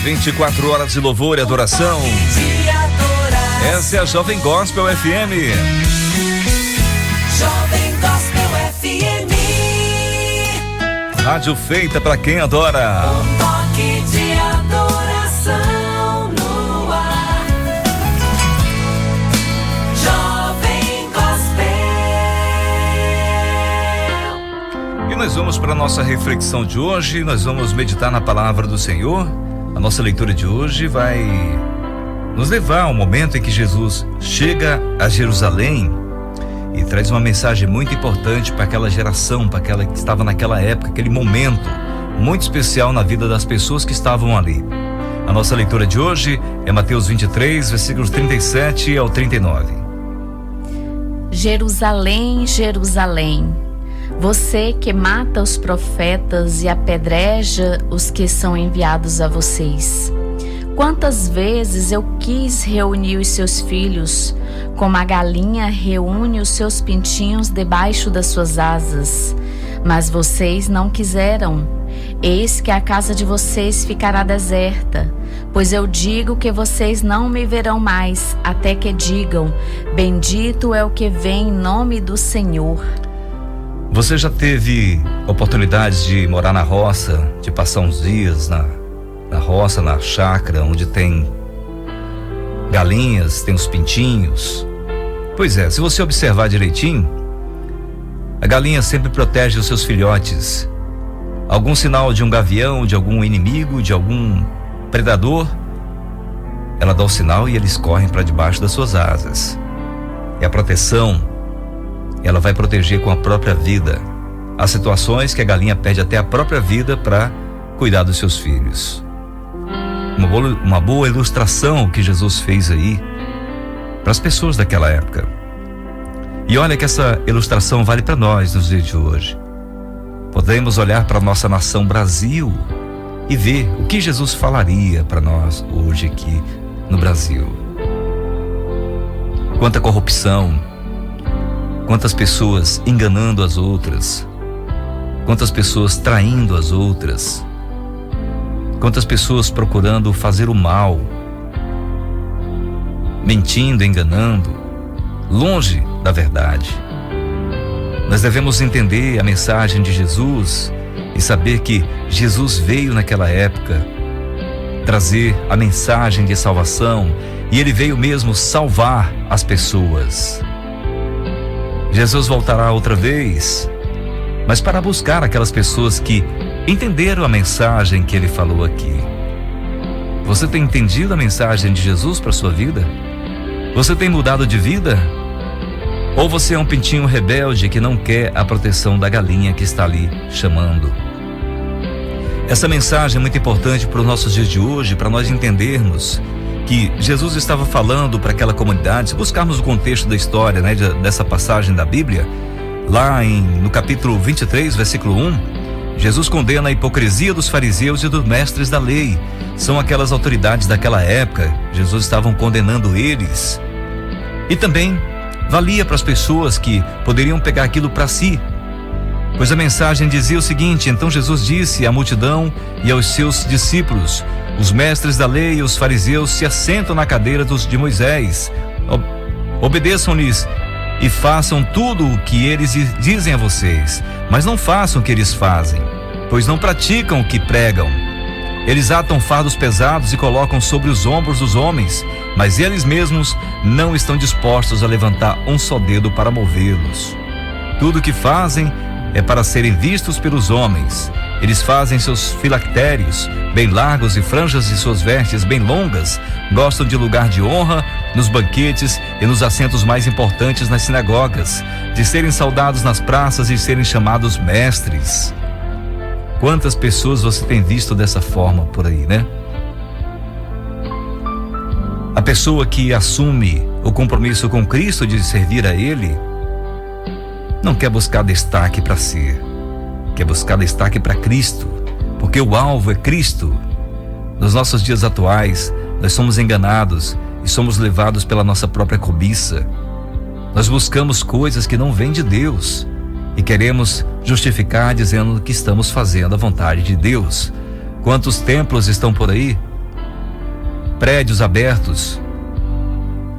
24 horas de louvor e adoração. Essa é a Jovem Gospel FM. Jovem Gospel FM. Rádio feita pra quem adora. Um toque de adoração no ar. Jovem Gospel. E nós vamos para a nossa reflexão de hoje. Nós vamos meditar na palavra do Senhor. A nossa leitura de hoje vai nos levar ao momento em que Jesus chega a Jerusalém e traz uma mensagem muito importante para aquela geração, para aquela que estava naquela época, aquele momento muito especial na vida das pessoas que estavam ali. A nossa leitura de hoje é Mateus 23, versículos 37 ao 39. Jerusalém, Jerusalém, você que mata os profetas e apedreja os que são enviados a vocês. Quantas vezes eu quis reunir os seus filhos, como a galinha reúne os seus pintinhos debaixo das suas asas, mas vocês não quiseram. Eis que a casa de vocês ficará deserta, pois eu digo que vocês não me verão mais, até que digam: bendito é o que vem em nome do Senhor. Você já teve oportunidade de morar na roça, de passar uns dias na roça, na chácara, onde tem galinhas, tem os pintinhos? Pois é, se você observar direitinho, a galinha sempre protege os seus filhotes. Algum sinal de um gavião, de algum inimigo, de algum predador, ela dá o sinal e eles correm para debaixo das suas asas. E a proteção, ela vai proteger com a própria vida. Há situações que a galinha perde até a própria vida para cuidar dos seus filhos. Uma boa ilustração que Jesus fez aí para as pessoas daquela época. E olha que essa ilustração vale para nós nos dias de hoje. Podemos olhar para a nossa nação Brasil e ver o que Jesus falaria para nós hoje aqui no Brasil. Quanta corrupção, quantas pessoas enganando as outras, quantas pessoas traindo as outras, quantas pessoas procurando fazer o mal, mentindo, enganando, longe da verdade. Nós devemos entender a mensagem de Jesus e saber que Jesus veio naquela época trazer a mensagem de salvação, e ele veio mesmo salvar as pessoas. Jesus voltará outra vez, mas para buscar aquelas pessoas que entenderam a mensagem que ele falou aqui. Você tem entendido a mensagem de Jesus para sua vida? Você tem mudado de vida? Ou você é um pintinho rebelde que não quer a proteção da galinha que está ali chamando? Essa mensagem é muito importante para os nossos dias de hoje, para nós entendermos que Jesus estava falando para aquela comunidade. Se buscarmos o contexto da história, né, dessa passagem da Bíblia, lá no capítulo 23, versículo 1, Jesus condena a hipocrisia dos fariseus e dos mestres da lei. São aquelas autoridades daquela época. Jesus estava condenando eles. E também valia para as pessoas que poderiam pegar aquilo para si, pois a mensagem dizia o seguinte: então Jesus disse à multidão e aos seus discípulos: os mestres da lei e os fariseus se assentam na cadeira de Moisés. Obedeçam-lhes e façam tudo o que eles dizem a vocês, mas não façam o que eles fazem, pois não praticam o que pregam. Eles atam fardos pesados e colocam sobre os ombros dos homens, mas eles mesmos não estão dispostos a levantar um só dedo para movê-los. Tudo o que fazem é para serem vistos pelos homens. Eles fazem seus filactérios bem largos e franjas de suas vestes bem longas. Gostam de lugar de honra nos banquetes e nos assentos mais importantes nas sinagogas, de serem saudados nas praças e serem chamados mestres. Quantas pessoas você tem visto dessa forma por aí, né? A pessoa que assume o compromisso com Cristo de servir a Ele não quer buscar destaque para si, quer buscar destaque para Cristo, porque o alvo é Cristo. Nos nossos dias atuais, nós somos enganados e somos levados pela nossa própria cobiça. Nós buscamos coisas que não vêm de Deus e queremos justificar dizendo que estamos fazendo a vontade de Deus. Quantos templos estão por aí prédios abertos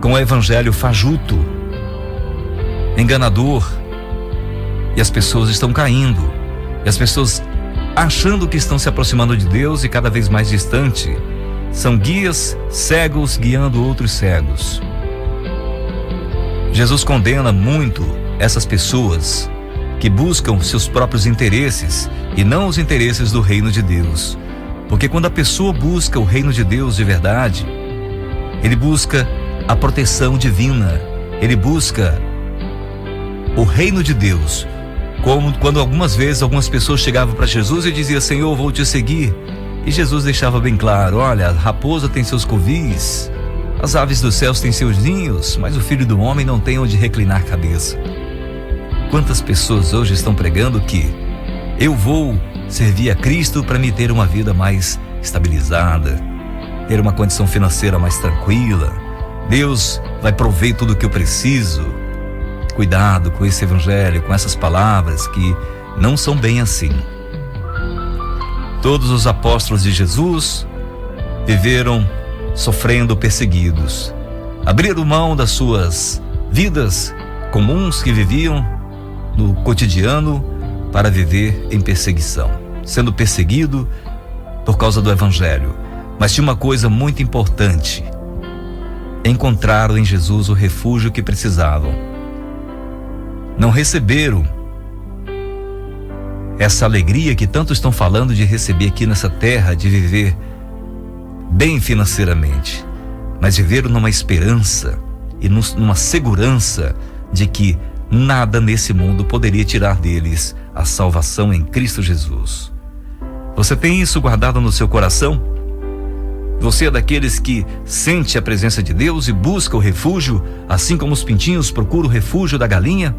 com o evangelho fajuto, enganador, e as pessoas estão caindo, e as pessoas achando que estão se aproximando de Deus e cada vez mais distante. São guias cegos guiando outros cegos. Jesus condena muito essas pessoas que buscam seus próprios interesses e não os interesses do reino de Deus. Porque quando a pessoa busca o reino de Deus de verdade, ele busca a proteção divina, ele busca o reino de Deus. Como quando algumas vezes algumas pessoas chegavam para Jesus e diziam: Senhor, vou te seguir. E Jesus deixava bem claro: olha, a raposa tem seus covis, as aves dos céus têm seus ninhos, mas o Filho do Homem não tem onde reclinar a cabeça. Quantas pessoas hoje estão pregando que eu vou servir a Cristo para me ter uma vida mais estabilizada, ter uma condição financeira mais tranquila, Deus vai prover tudo o que eu preciso. Cuidado com esse evangelho, com essas palavras que não são bem assim. Todos os apóstolos de Jesus viveram sofrendo perseguidos, abriram mão das suas vidas comuns que viviam no cotidiano para viver em perseguição, sendo perseguido por causa do evangelho. Mas tinha uma coisa muito importante: encontraram em Jesus o refúgio que precisavam. Não receberam essa alegria que tanto estão falando de receber aqui nessa terra, de viver bem financeiramente, mas viveram numa esperança e numa segurança de que nada nesse mundo poderia tirar deles a salvação em Cristo Jesus. Você tem isso guardado no seu coração? Você é daqueles que sente a presença de Deus e busca o refúgio, assim como os pintinhos procuram o refúgio da galinha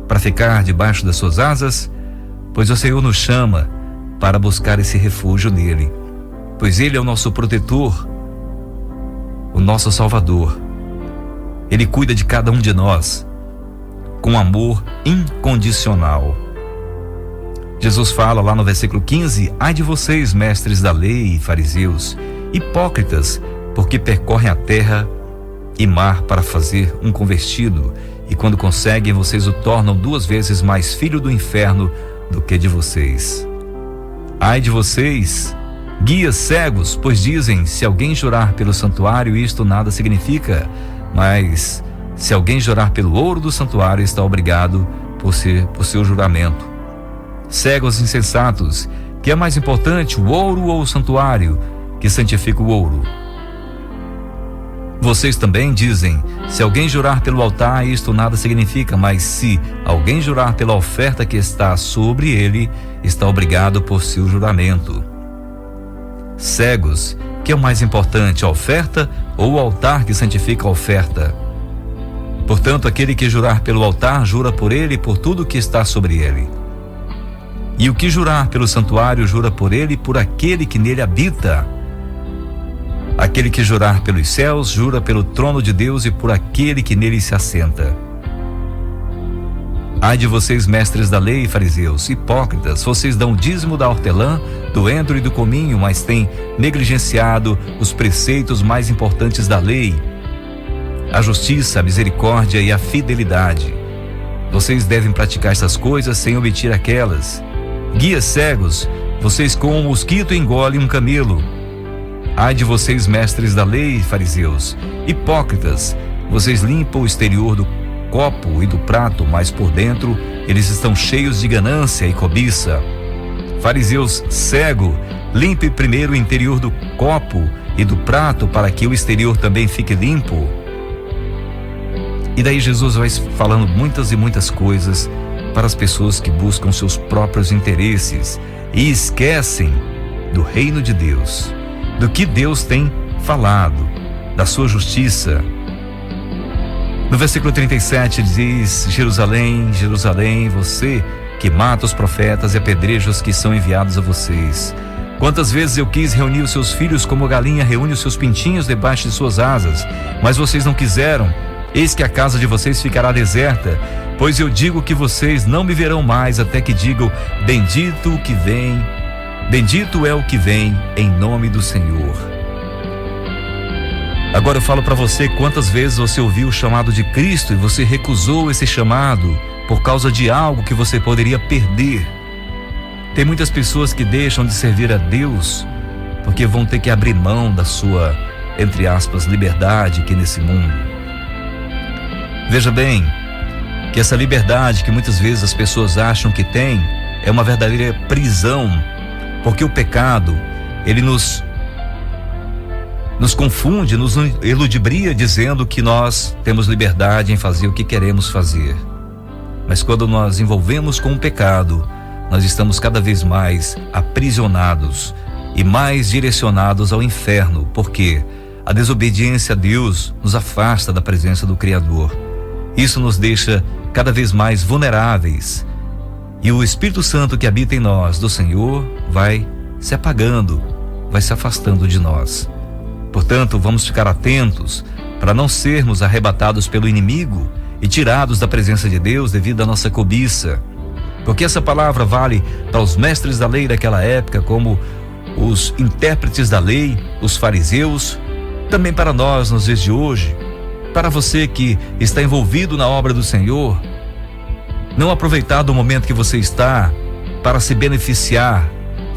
para ficar debaixo das suas asas? Pois o Senhor nos chama para buscar esse refúgio nele, pois Ele é o nosso protetor, o nosso Salvador. Ele cuida de cada um de nós com amor incondicional. Jesus fala lá no versículo 15: ai de vocês, mestres da lei e fariseus, hipócritas, porque percorrem a terra e mar para fazer um convertido, e quando conseguem, vocês o tornam 2 vezes mais filho do inferno do que de vocês. Ai de vocês, guias cegos, pois dizem: se alguém jurar pelo santuário, isto nada significa, mas se alguém jurar pelo ouro do santuário, está obrigado por seu juramento. Cegos insensatos, que é mais importante, o ouro ou o santuário que santifica o ouro? Vocês também dizem: se alguém jurar pelo altar, isto nada significa, mas se alguém jurar pela oferta que está sobre ele, está obrigado por seu juramento. Cegos, que é o mais importante, a oferta ou o altar que santifica a oferta? Portanto, aquele que jurar pelo altar, jura por ele e por tudo que está sobre ele. E o que jurar pelo santuário, jura por ele e por aquele que nele habita. Aquele que jurar pelos céus, jura pelo trono de Deus e por aquele que nele se assenta. Ai de vocês, mestres da lei e fariseus, hipócritas, vocês dão o dízimo da hortelã, do endro e do cominho, mas têm negligenciado os preceitos mais importantes da lei: a justiça, a misericórdia e a fidelidade. Vocês devem praticar essas coisas sem omitir aquelas. Guias cegos, vocês com um mosquito engolem um camelo. Ai de vocês, mestres da lei e fariseus, hipócritas, vocês limpam o exterior do copo e do prato, mas por dentro eles estão cheios de ganância e cobiça. Fariseus cego, limpe primeiro o interior do copo e do prato, para que o exterior também fique limpo. E daí Jesus vai falando muitas e muitas coisas para as pessoas que buscam seus próprios interesses e esquecem do reino de Deus, do que Deus tem falado, da sua justiça. No versículo 37 diz: Jerusalém, Jerusalém, você que mata os profetas e apedreja os que são enviados a vocês. Quantas vezes eu quis reunir os seus filhos como galinha reúne os seus pintinhos debaixo de suas asas, mas vocês não quiseram. Eis que a casa de vocês ficará deserta, pois eu digo que vocês não me verão mais até que digam: bendito o que vem, bendito é o que vem em nome do Senhor. Agora eu falo para você, quantas vezes você ouviu o chamado de Cristo e você recusou esse chamado por causa de algo que você poderia perder. Tem muitas pessoas que deixam de servir a Deus porque vão ter que abrir mão da sua, entre aspas, liberdade aqui nesse mundo. Veja bem, que essa liberdade que muitas vezes as pessoas acham que tem é uma verdadeira prisão, porque o pecado, ele nos confunde, nos eludibria dizendo que nós temos liberdade em fazer o que queremos fazer. Mas quando nós envolvemos com o pecado, nós estamos cada vez mais aprisionados e mais direcionados ao inferno, porque a desobediência a Deus nos afasta da presença do Criador. Isso nos deixa cada vez mais vulneráveis. E o Espírito Santo que habita em nós, do Senhor, vai se apagando, vai se afastando de nós. Portanto, vamos ficar atentos para não sermos arrebatados pelo inimigo e tirados da presença de Deus devido à nossa cobiça. Porque essa palavra vale para os mestres da lei daquela época, como os intérpretes da lei, os fariseus, também para nós nos dias de hoje. Para você que está envolvido na obra do Senhor, não aproveitar do momento que você está para se beneficiar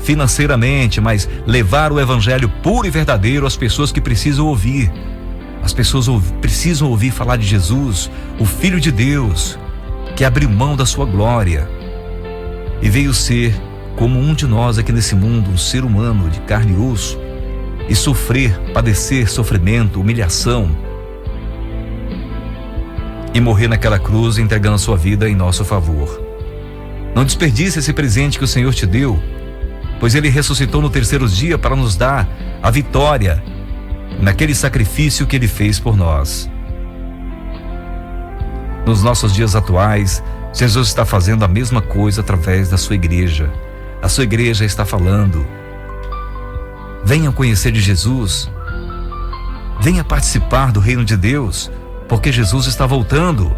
financeiramente, mas levar o evangelho puro e verdadeiro às pessoas que precisam ouvir. As pessoas precisam ouvir falar de Jesus, o Filho de Deus, que abriu mão da sua glória e veio ser como um de nós aqui nesse mundo, um ser humano de carne e osso, e sofrer, padecer sofrimento, humilhação, e morrer naquela cruz entregando a sua vida em nosso favor. Não desperdice esse presente que o Senhor te deu, pois Ele ressuscitou no terceiro dia para nos dar a vitória naquele sacrifício que Ele fez por nós. Nos nossos dias atuais, Jesus está fazendo a mesma coisa através da sua igreja. A sua igreja está falando: venha conhecer de Jesus, venha participar do reino de Deus, porque Jesus está voltando.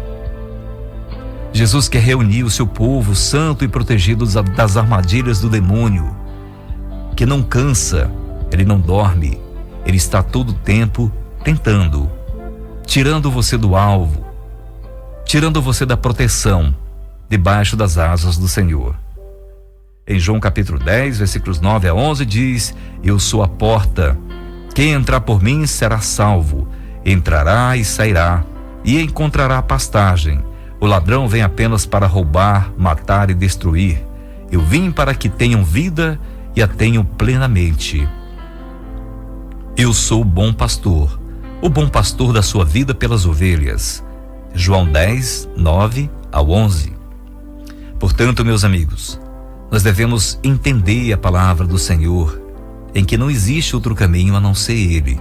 Jesus quer reunir o seu povo santo e protegido das armadilhas do demônio, que não cansa, ele não dorme, ele está todo o tempo tentando, tirando você do alvo, tirando você da proteção, debaixo das asas do Senhor. Em João capítulo 10, versículos 9 a 11 diz: eu sou a porta, quem entrar por mim será salvo, entrará e sairá, e encontrará pastagem. O ladrão vem apenas para roubar, matar e destruir. Eu vim para que tenham vida e a tenham plenamente. Eu sou o bom pastor da sua vida pelas ovelhas. João 10, 9 ao 11. Portanto, meus amigos, nós devemos entender a palavra do Senhor, em que não existe outro caminho a não ser Ele.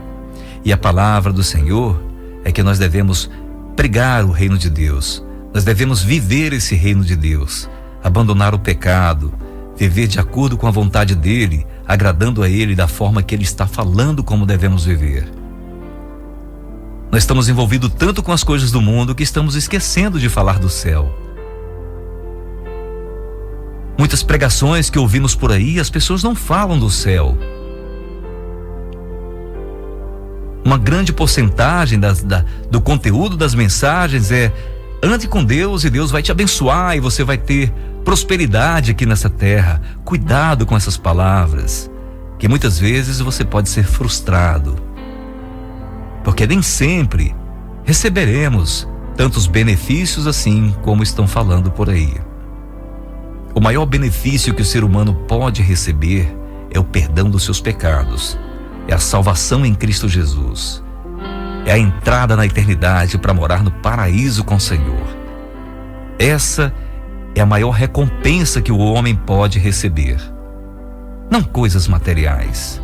E a palavra do Senhor é que nós devemos pregar o reino de Deus. Nós devemos viver esse reino de Deus, abandonar o pecado, viver de acordo com a vontade dEle, agradando a Ele da forma que Ele está falando como devemos viver. Nós estamos envolvidos tanto com as coisas do mundo que estamos esquecendo de falar do céu. Muitas pregações que ouvimos por aí, as pessoas não falam do céu. Uma grande porcentagem do conteúdo das mensagens é: ande com Deus e Deus vai te abençoar e você vai ter prosperidade aqui nessa terra. Cuidado com essas palavras, que muitas vezes você pode ser frustrado, porque nem sempre receberemos tantos benefícios assim como estão falando por aí. O maior benefício que o ser humano pode receber é o perdão dos seus pecados, é a salvação em Cristo Jesus, é a entrada na eternidade para morar no paraíso com o Senhor. Essa é a maior recompensa que o homem pode receber, não coisas materiais.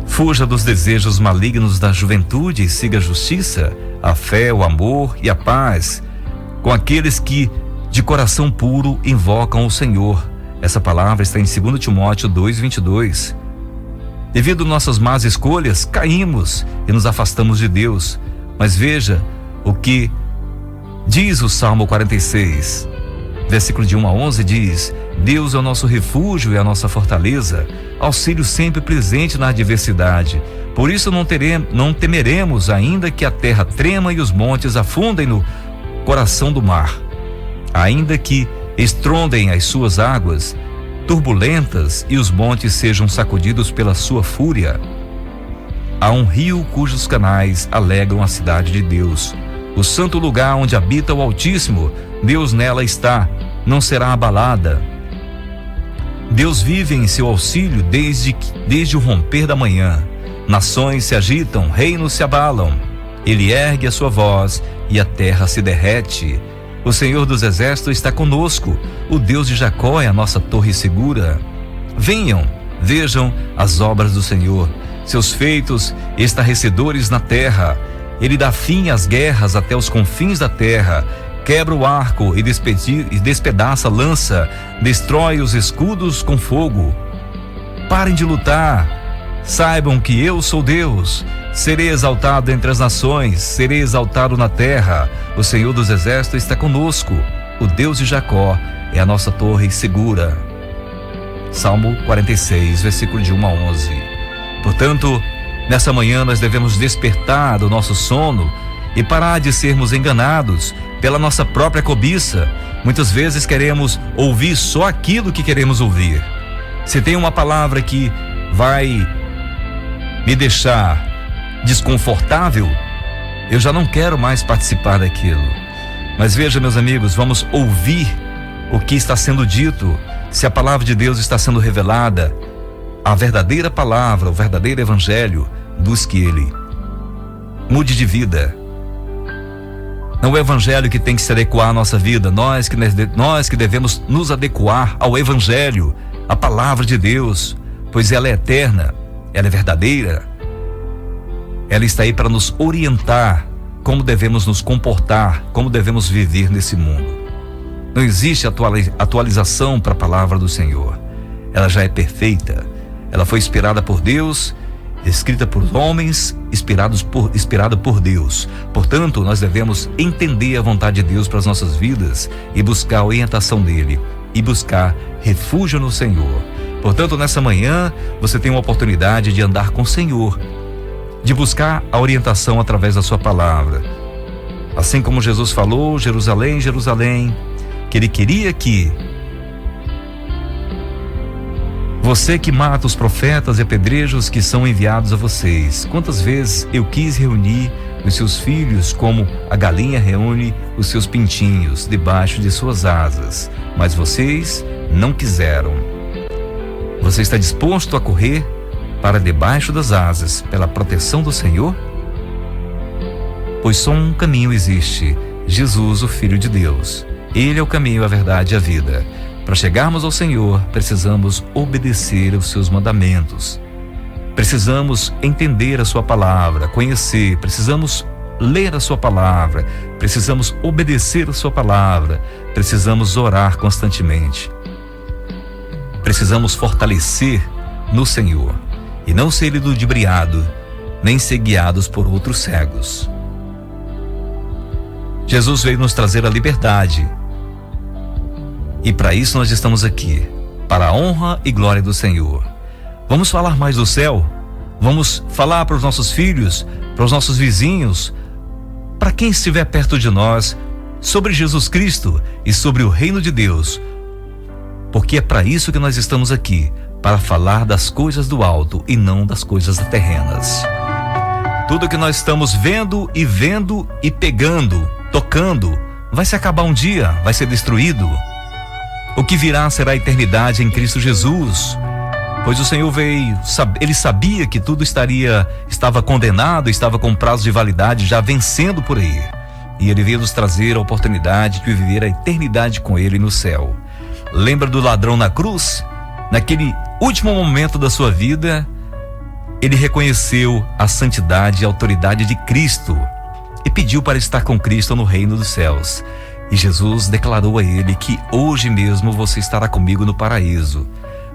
Fuja dos desejos malignos da juventude e siga a justiça, a fé, o amor e a paz com aqueles que de coração puro invocam o Senhor. Essa palavra está em 2 Timóteo 2:22. Devido às nossas más escolhas, caímos e nos afastamos de Deus. Mas veja o que diz o Salmo 46, versículo de 1 a 11 diz: Deus é o nosso refúgio e a nossa fortaleza, auxílio sempre presente na adversidade. Por isso não temeremos, ainda que a terra trema e os montes afundem no coração do mar. Ainda que estrondem as suas águas turbulentas e os montes sejam sacudidos pela sua fúria. Há um rio cujos canais alegram a cidade de Deus. O santo lugar onde habita o Altíssimo, Deus nela está, não será abalada. Deus vive em seu auxílio desde o romper da manhã. Nações se agitam, reinos se abalam. Ele ergue a sua voz e a terra se derrete. O Senhor dos Exércitos está conosco. O Deus de Jacó é a nossa torre segura. Venham, vejam as obras do Senhor, seus feitos estarrecedores na terra. Ele dá fim às guerras até os confins da terra. Quebra o arco e despedaça a lança. Destrói os escudos com fogo. Parem de lutar. Saibam que eu sou Deus. Serei exaltado entre as nações, serei exaltado na terra. O Senhor dos Exércitos está conosco. O Deus de Jacó é a nossa torre segura. Salmo 46, versículo de 1 a 11. Portanto, nessa manhã nós devemos despertar do nosso sono e parar de sermos enganados pela nossa própria cobiça. Muitas vezes queremos ouvir só aquilo que queremos ouvir. Se tem uma palavra que vai me deixar desconfortável, eu já não quero mais participar daquilo. Mas veja, meus amigos, vamos ouvir o que está sendo dito. Se a palavra de Deus está sendo revelada, a verdadeira palavra, o verdadeiro evangelho, busque ele. Mude de vida. Não é o evangelho que tem que se adequar à nossa vida, nós que devemos nos adequar ao evangelho, à palavra de Deus, pois ela é eterna, ela é verdadeira. Ela está aí para nos orientar como devemos nos comportar, como devemos viver nesse mundo. Não existe atualização para a palavra do Senhor. Ela já é perfeita. Ela foi inspirada por Deus, escrita por homens, inspirada por Deus. Portanto, nós devemos entender a vontade de Deus para as nossas vidas e buscar a orientação dele e buscar refúgio no Senhor. Portanto, nessa manhã, você tem uma oportunidade de andar com o Senhor, de buscar a orientação através da sua palavra. Assim como Jesus falou, Jerusalém, Jerusalém, que ele queria que você que mata os profetas e apedrejos que são enviados a vocês. Quantas vezes eu quis reunir os seus filhos como a galinha reúne os seus pintinhos debaixo de suas asas, mas vocês não quiseram. Você está disposto a correr para debaixo das asas pela proteção do Senhor? Pois só um caminho existe: Jesus, o Filho de Deus. Ele é o caminho, a verdade e a vida. Para chegarmos ao Senhor, precisamos obedecer aos seus mandamentos. Precisamos entender a sua palavra, conhecer, precisamos ler a sua palavra, precisamos obedecer a sua palavra, precisamos orar constantemente. Precisamos fortalecer no Senhor e não ser ludibriado, nem ser guiados por outros cegos. Jesus veio nos trazer a liberdade. E para isso nós estamos aqui, para a honra e glória do Senhor. Vamos falar mais do céu? Vamos falar para os nossos filhos, para os nossos vizinhos, para quem estiver perto de nós, sobre Jesus Cristo e sobre o reino de Deus. Porque é para isso que nós estamos aqui, para falar das coisas do alto e não das coisas terrenas. Tudo que nós estamos vendo e pegando, tocando, vai se acabar um dia, vai ser destruído. O que virá será a eternidade em Cristo Jesus, pois o Senhor veio, ele sabia que tudo estava condenado, estava com prazo de validade, já vencendo por aí. E ele veio nos trazer a oportunidade de viver a eternidade com ele no céu. Lembra do ladrão na cruz? Naquele último momento da sua vida, ele reconheceu a santidade e a autoridade de Cristo e pediu para estar com Cristo no reino dos céus. E Jesus declarou a ele que hoje mesmo você estará comigo no paraíso.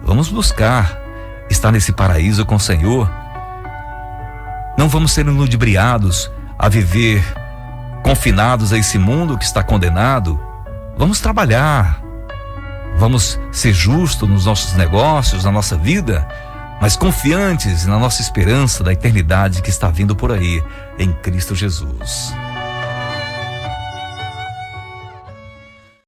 Vamos buscar estar nesse paraíso com o Senhor. Não vamos ser ludibriados a viver confinados a esse mundo que está condenado. Vamos trabalhar. Vamos ser justos nos nossos negócios, na nossa vida, mas confiantes na nossa esperança da eternidade que está vindo por aí, em Cristo Jesus.